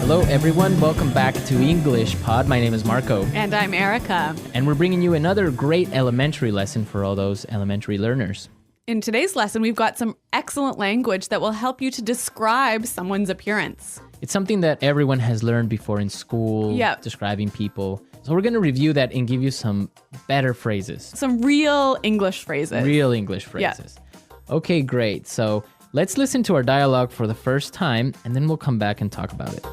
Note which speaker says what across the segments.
Speaker 1: Hello, everyone. Welcome back to English Pod. My name is Marco.
Speaker 2: And I'm Erica.
Speaker 1: And we're bringing you another great elementary lesson for all those elementary learners.
Speaker 2: In today's lesson, we've got some excellent language that will help you to describe someone's appearance.
Speaker 1: It's something that everyone has learned before in school, describing people. So we're going to review that and give you some better phrases.
Speaker 2: Some real English phrases.
Speaker 1: Real English phrases. Yeah. Okay, great. So let's listen to our dialogue for the first time, and then we'll come back and talk about it.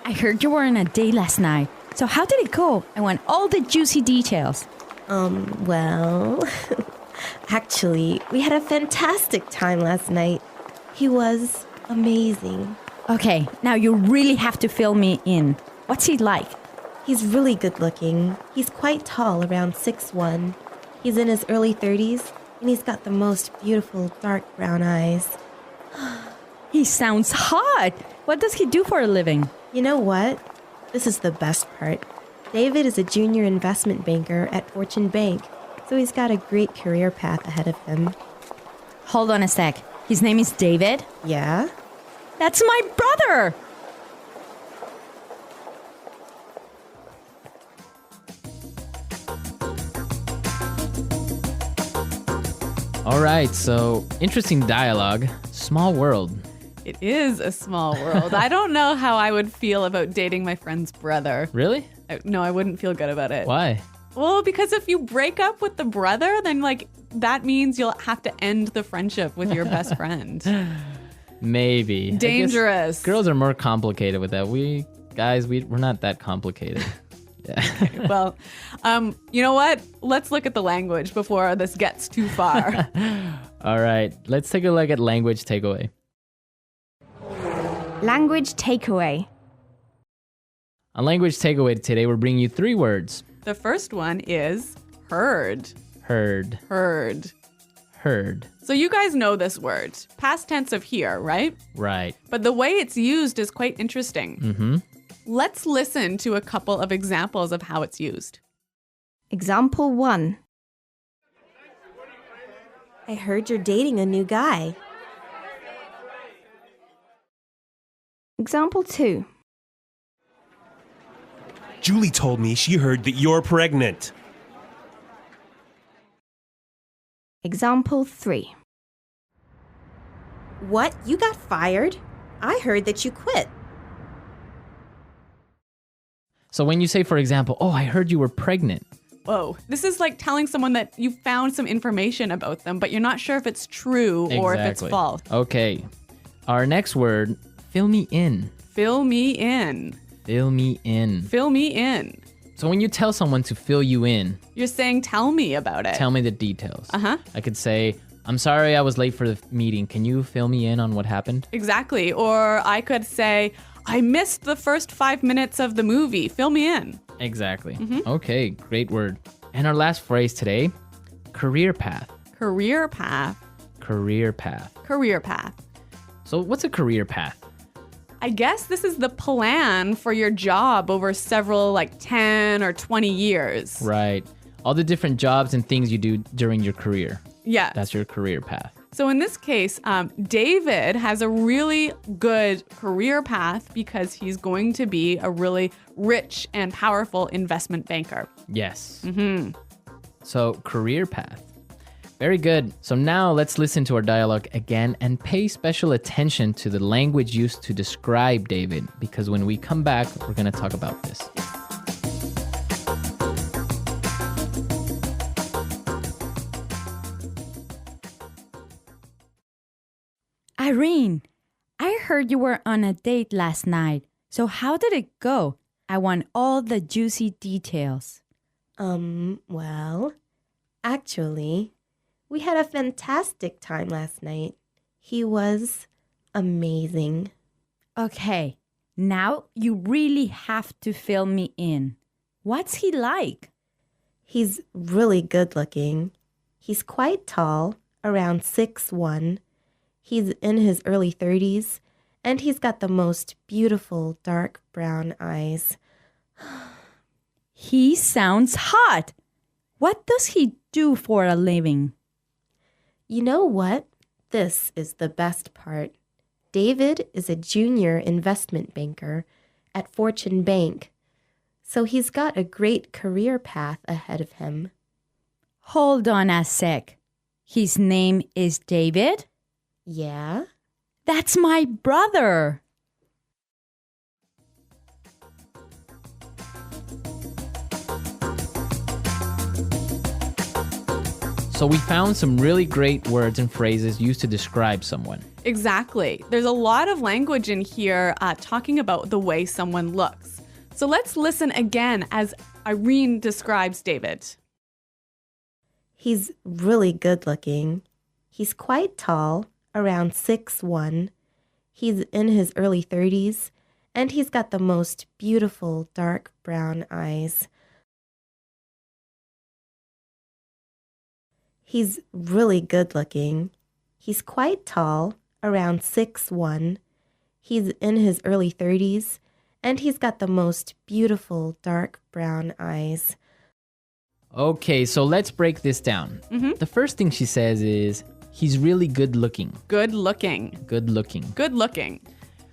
Speaker 3: I heard you were on a date last night. So how did it go? I want all the juicy details.
Speaker 4: Well, actually, we had a fantastic time last night. He was amazing.
Speaker 3: Okay, now you really have to fill me in. What's he like?
Speaker 4: He's really good looking. He's quite tall, around 6'1". He's in his early 30s, and he's got the most beautiful dark brown eyes.
Speaker 3: He sounds hot. What does he do for a living?
Speaker 4: You know what? This is the best part. David is a junior investment banker at Fortune Bank, so he's got a great career path ahead of him.
Speaker 3: Hold on a sec. His name is David?
Speaker 4: Yeah?
Speaker 3: That's my brother!
Speaker 1: All right, so interesting dialogue. Small world.
Speaker 2: It is a small world. I don't know how I would feel about dating my friend's brother.
Speaker 1: Really?
Speaker 2: No, I wouldn't feel good about it.
Speaker 1: Why?
Speaker 2: Well, because if you break up with the brother, then that means you'll have to end the friendship with your best friend.
Speaker 1: Maybe.
Speaker 2: Dangerous.
Speaker 1: Girls are more complicated with that. We're not that complicated. Yeah.
Speaker 2: Okay, well, you know what? Let's look at the language before this gets too far.
Speaker 1: All right, let's take a look at language takeaway.
Speaker 5: Language takeaway.
Speaker 1: On language takeaway today, we're bringing you 3 words.
Speaker 2: The first one is heard.
Speaker 1: Heard.
Speaker 2: Heard.
Speaker 1: Heard.
Speaker 2: So you guys know this word. Past tense of hear, right?
Speaker 1: Right.
Speaker 2: But the way it's used is quite interesting.
Speaker 1: Mm-hmm.
Speaker 2: Let's listen to a couple of examples of how it's used.
Speaker 5: Example 1.
Speaker 4: I heard you're dating a new guy.
Speaker 5: Example 2.
Speaker 6: Julie told me she heard that you're pregnant.
Speaker 5: Example 3.
Speaker 4: What? You got fired? I heard that you quit.
Speaker 1: So when you say, for example, oh, I heard you were pregnant.
Speaker 2: Whoa. This is like telling someone that you found some information about them, but you're not sure if it's true or if it's false.
Speaker 1: Okay. Our next word, fill me in.
Speaker 2: Fill me in.
Speaker 1: Fill me in.
Speaker 2: Fill me in.
Speaker 1: So when you tell someone to fill you in,
Speaker 2: you're saying, tell me about it.
Speaker 1: Tell me the details.
Speaker 2: Uh-huh.
Speaker 1: I could say, I'm sorry I was late for the meeting. Can you fill me in on what happened?
Speaker 2: Exactly. Or I could say, I missed the first 5 minutes of the movie. Fill me in.
Speaker 1: Exactly. Mm-hmm. Okay, great word. And our last phrase today, career path.
Speaker 2: Career path.
Speaker 1: Career path.
Speaker 2: Career path.
Speaker 1: So what's a career path?
Speaker 2: I guess this is the plan for your job over several 10 or 20 years.
Speaker 1: Right. All the different jobs and things you do during your career.
Speaker 2: Yeah.
Speaker 1: That's your career path.
Speaker 2: So in this case, David has a really good career path because he's going to be a really rich and powerful investment banker.
Speaker 1: Yes.
Speaker 2: Mm-hmm.
Speaker 1: So career path. Very good. So now let's listen to our dialogue again and pay special attention to the language used to describe David, because when we come back, we're going to talk about this.
Speaker 3: Irene, I heard you were on a date last night. So how did it go? I want all the juicy details.
Speaker 4: Well, actually, we had a fantastic time last night. He was amazing.
Speaker 3: Okay, now you really have to fill me in. What's he like?
Speaker 4: He's really good looking. He's quite tall, around 6'1". He's in his early 30s, and he's got the most beautiful dark brown eyes.
Speaker 3: He sounds hot. What does he do for a living?
Speaker 4: You know what? This is the best part. David is a junior investment banker at Fortune Bank, so he's got a great career path ahead of him.
Speaker 3: Hold on a sec. His name is David?
Speaker 4: Yeah?
Speaker 3: That's my brother.
Speaker 1: So we found some really great words and phrases used to describe someone.
Speaker 2: Exactly. There's a lot of language in here talking about the way someone looks. So let's listen again as Irene describes David.
Speaker 4: He's really good looking. He's quite tall, around 6'1". He's in his early 30s, and he's got the most beautiful dark brown eyes. He's really good looking. He's quite tall, around 6'1". He's in his early 30s, and he's got the most beautiful dark brown eyes.
Speaker 1: Okay, so let's break this down. The first thing she says is, he's really good looking.
Speaker 2: Good looking.
Speaker 1: Good looking.
Speaker 2: Good looking.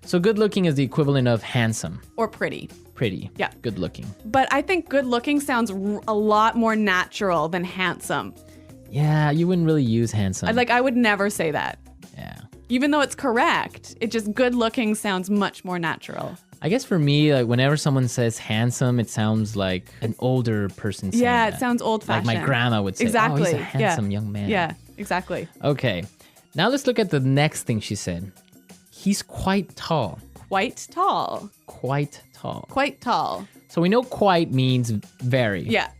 Speaker 1: So good looking is the equivalent of handsome.
Speaker 2: Or pretty.
Speaker 1: Pretty.
Speaker 2: Yeah.
Speaker 1: Good looking.
Speaker 2: But I think good looking sounds a lot more natural than handsome.
Speaker 1: Yeah, you wouldn't really use handsome.
Speaker 2: I would never say that.
Speaker 1: Yeah.
Speaker 2: Even though it's correct, it just good looking sounds much more natural.
Speaker 1: I guess for me, like whenever someone says handsome, it sounds like an older person saying
Speaker 2: Yeah,
Speaker 1: that.
Speaker 2: it sounds old fashioned.
Speaker 1: Like my grandma would say,
Speaker 2: Exactly.
Speaker 1: oh, he's a handsome young man.
Speaker 2: Yeah, exactly.
Speaker 1: Okay, now let's look at the next thing she said. He's quite tall.
Speaker 2: Quite tall.
Speaker 1: Quite tall.
Speaker 2: Quite tall.
Speaker 1: So we know quite means very.
Speaker 2: Yeah.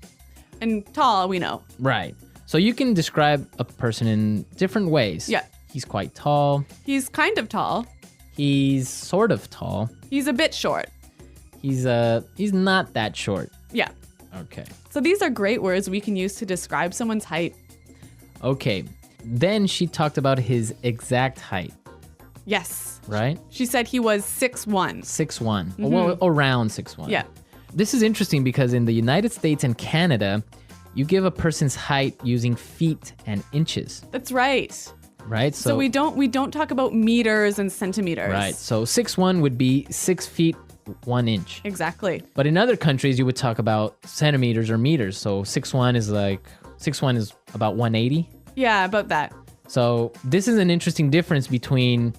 Speaker 2: And tall, we know.
Speaker 1: Right. So you can describe a person in different ways.
Speaker 2: Yeah.
Speaker 1: He's quite tall.
Speaker 2: He's kind of tall.
Speaker 1: He's sort of tall.
Speaker 2: He's a bit short.
Speaker 1: He's not that short.
Speaker 2: Yeah.
Speaker 1: Okay.
Speaker 2: So these are great words we can use to describe someone's height.
Speaker 1: Okay. Then she talked about his exact height,
Speaker 2: Yes.
Speaker 1: right?
Speaker 2: She said he was 6'1".
Speaker 1: 6'1". Well, around 6'1".
Speaker 2: Yeah.
Speaker 1: This is interesting because in the United States and Canada, you give a person's height using feet and inches,
Speaker 2: That's right.
Speaker 1: right?
Speaker 2: So we don't talk about meters and centimeters.
Speaker 1: Right. So 6'1" would be 6 feet 1 inch.
Speaker 2: Exactly.
Speaker 1: But in other countries, you would talk about centimeters or meters. So 6'1" is about 180.
Speaker 2: Yeah, about that.
Speaker 1: So this is an interesting difference between.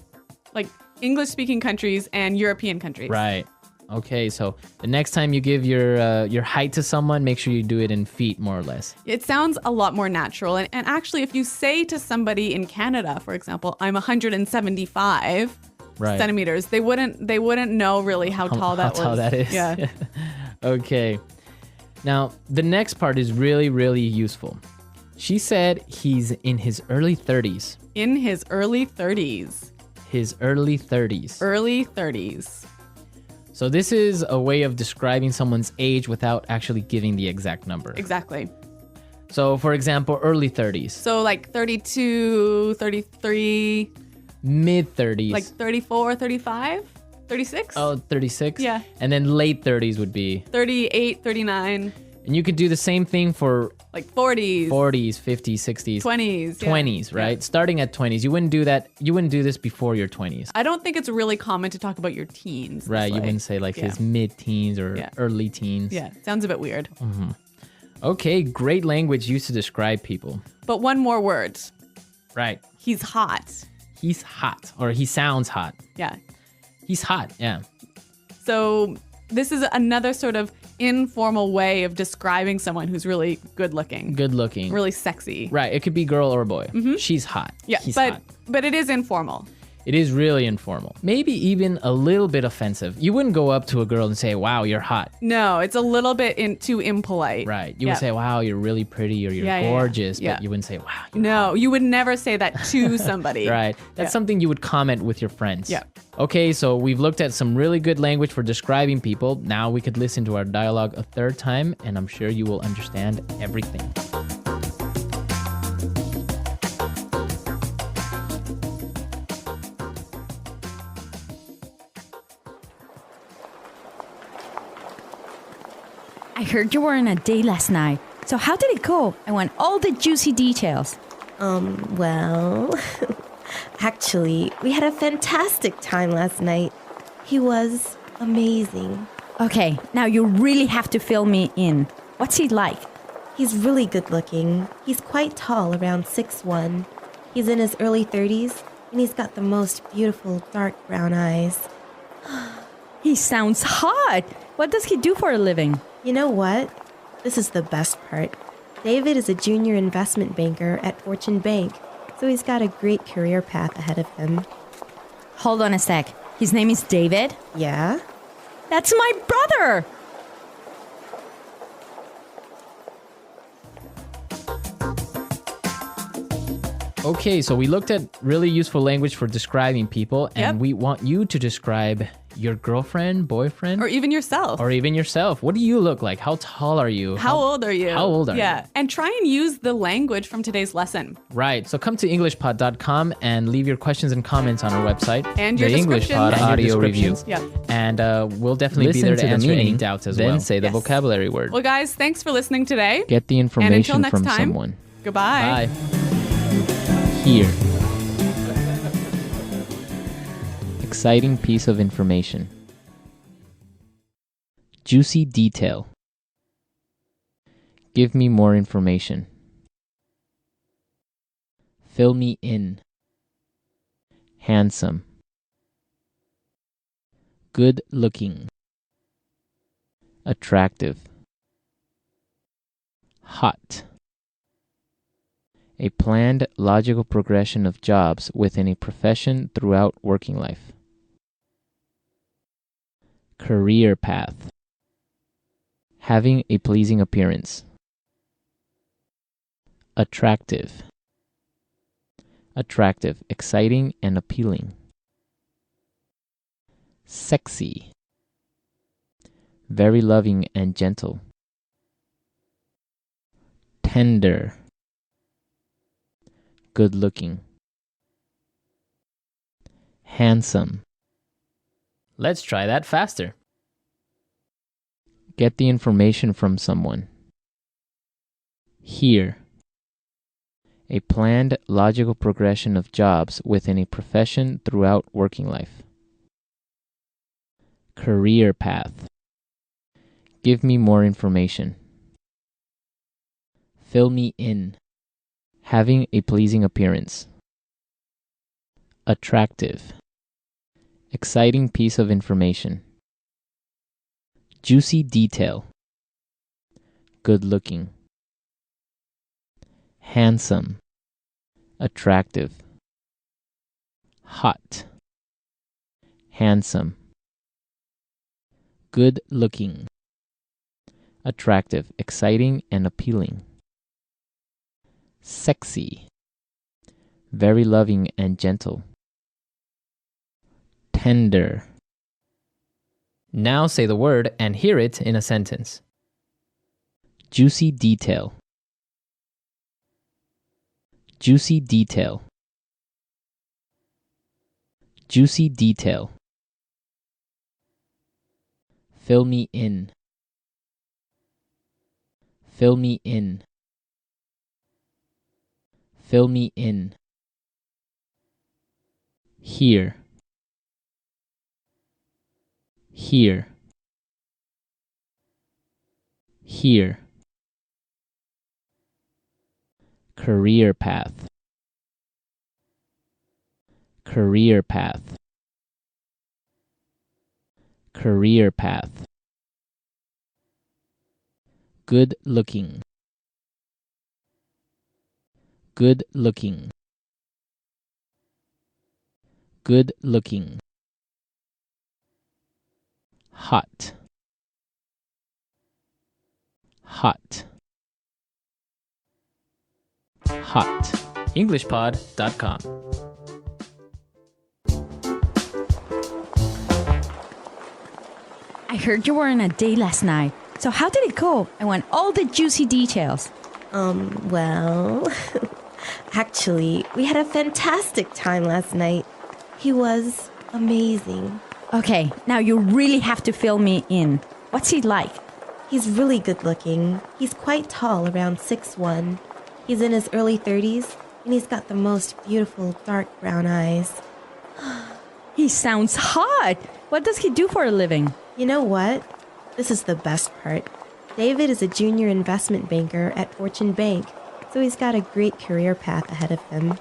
Speaker 2: Like English speaking countries and European countries.
Speaker 1: Right. Okay. So the next time you give your height to someone, make sure you do it in feet, more or less.
Speaker 2: It sounds a lot more natural. And actually, if you say to somebody in Canada, for example, I'm 175
Speaker 1: Right.
Speaker 2: centimeters, they wouldn't know really how tall that was.
Speaker 1: How tall that is.
Speaker 2: Yeah.
Speaker 1: Okay. Now, the next part is really, really useful. She said he's in his early 30s.
Speaker 2: In his early 30s.
Speaker 1: His early 30s.
Speaker 2: Early 30s.
Speaker 1: So this is a way of describing someone's age without actually giving the exact number.
Speaker 2: Exactly.
Speaker 1: So, for example, early 30s.
Speaker 2: So like 32, 33,
Speaker 1: Mid 30s.
Speaker 2: like 34, 35, 36?
Speaker 1: Oh, 36?
Speaker 2: Yeah.
Speaker 1: And then late 30s would be.
Speaker 2: 38, 39,
Speaker 1: And you could do the same thing for
Speaker 2: like 40s,
Speaker 1: 40s, 50s, 60s.
Speaker 2: 20s. yeah.
Speaker 1: 20s, right?
Speaker 2: Yeah.
Speaker 1: Starting at 20s. You wouldn't do that. You wouldn't do this before your 20s.
Speaker 2: I don't think it's really common to talk about your teens.
Speaker 1: Right.
Speaker 2: this
Speaker 1: You
Speaker 2: way.
Speaker 1: wouldn't say like
Speaker 2: Yeah.
Speaker 1: his mid-teens or
Speaker 2: Yeah.
Speaker 1: early teens.
Speaker 2: Yeah, sounds a bit weird.
Speaker 1: Okay, great language used to describe people.
Speaker 2: But one more word.
Speaker 1: Right.
Speaker 2: He's hot.
Speaker 1: He's hot, or he sounds hot.
Speaker 2: Yeah.
Speaker 1: He's hot, yeah.
Speaker 2: So this is another sort of informal way of describing someone who's really good looking,
Speaker 1: Good looking.
Speaker 2: really sexy.
Speaker 1: Right, it could be girl or boy. She's hot.
Speaker 2: Yeah,
Speaker 1: He's
Speaker 2: but
Speaker 1: hot.
Speaker 2: but it is informal.
Speaker 1: It is really informal. Maybe even a little bit offensive. You wouldn't go up to a girl and say, wow, you're hot.
Speaker 2: No, it's a little bit too impolite.
Speaker 1: Right. You
Speaker 2: Yeah.
Speaker 1: would say, wow, you're really pretty or you're
Speaker 2: Yeah, yeah, yeah.
Speaker 1: gorgeous.
Speaker 2: Yeah.
Speaker 1: But you wouldn't say, wow, you're
Speaker 2: No, you would never say that to somebody.
Speaker 1: Right. That's
Speaker 2: Yeah.
Speaker 1: something you would comment with your friends.
Speaker 2: Yeah.
Speaker 1: Okay, so we've looked at some really good language for describing people. Now we could listen to our dialogue a third time, and I'm sure you will understand everything.
Speaker 3: I heard you were on a date last night. So how did it go? I want all the juicy details.
Speaker 4: Well, actually, we had a fantastic time last night. He was amazing.
Speaker 3: Okay, now you really have to fill me in. What's he like?
Speaker 4: He's really good looking. He's quite tall, around 6'1". He's in his early 30s, and he's got the most beautiful dark brown eyes.
Speaker 3: He sounds hot. What does he do for a living?
Speaker 4: You know what? This is the best part. David is a junior investment banker at Fortune Bank, so he's got a great career path ahead of him.
Speaker 3: Hold on a sec. His name is David?
Speaker 4: Yeah?
Speaker 3: That's my brother!
Speaker 1: Okay, so we looked at really useful language for describing people, and
Speaker 2: Yep.
Speaker 1: we want you to describe your girlfriend, boyfriend,
Speaker 2: Or even yourself.
Speaker 1: or even yourself. What do you look like? How tall are you?
Speaker 2: How old are you?
Speaker 1: How old are you?
Speaker 2: Yeah. And try and use the language from today's lesson.
Speaker 1: Right. So come to englishpod.com and leave your questions and comments on our website.
Speaker 2: And your
Speaker 1: the English
Speaker 2: descriptions.
Speaker 1: Pod
Speaker 2: And your
Speaker 1: audio review.
Speaker 2: descriptions. Yeah.
Speaker 1: And we'll definitely
Speaker 7: Listen
Speaker 1: be there
Speaker 7: to
Speaker 1: to
Speaker 7: the
Speaker 1: answer any
Speaker 7: meaning,
Speaker 1: doubts as
Speaker 7: then
Speaker 1: well.
Speaker 7: say the
Speaker 2: Yes.
Speaker 7: vocabulary word.
Speaker 2: Well, guys, thanks for listening today.
Speaker 7: Get the
Speaker 2: until
Speaker 7: information
Speaker 2: next
Speaker 7: from
Speaker 2: time,
Speaker 7: someone.
Speaker 2: Goodbye.
Speaker 1: Bye.
Speaker 7: Here. Exciting piece of information. Juicy detail. Give me more information. Fill me in. Handsome. Good looking. Attractive. Hot. A planned, logical progression of jobs within a profession throughout working life. Career path. Having a pleasing appearance. Attractive. Attractive, exciting, and appealing. Sexy. Very loving and gentle. Tender. Good looking. Handsome.
Speaker 1: Let's try that faster.
Speaker 7: Get the information from someone. Here. A planned, logical progression of jobs within a profession throughout working life. Career path. Give me more information. Fill me in. Having a pleasing appearance. Attractive. Exciting piece of information. Juicy detail. Good looking. Handsome. Attractive. Hot. Handsome. Good looking. Attractive, exciting, and appealing. Sexy. Very loving and gentle. Tender.
Speaker 1: Now say the word and hear it in a sentence.
Speaker 7: Juicy detail. Juicy detail. Juicy detail. Fill me in. Fill me in. Fill me in. Here. Here. Here. Career path. Career path. Career path. Good looking. Good looking. Good looking. Hot. Hot. Hot.
Speaker 1: englishpod.com.
Speaker 3: I heard you were on a date last night. So how did it go? I want all the juicy details.
Speaker 4: Well, actually, we had a fantastic time last night. He was amazing.
Speaker 3: Okay, now you really have to fill me in. What's he like?
Speaker 4: He's really good looking. He's quite tall, around 6'1". He's in his early 30s, and he's got the most beautiful dark brown eyes.
Speaker 3: He sounds hot. What does he do for a living?
Speaker 4: You know what? This is the best part. David is a junior investment banker at Fortune Bank, so he's got a great career path ahead of him.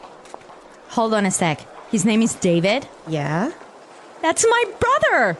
Speaker 3: Hold on a sec. His name is David?
Speaker 4: Yeah?
Speaker 3: That's my brother!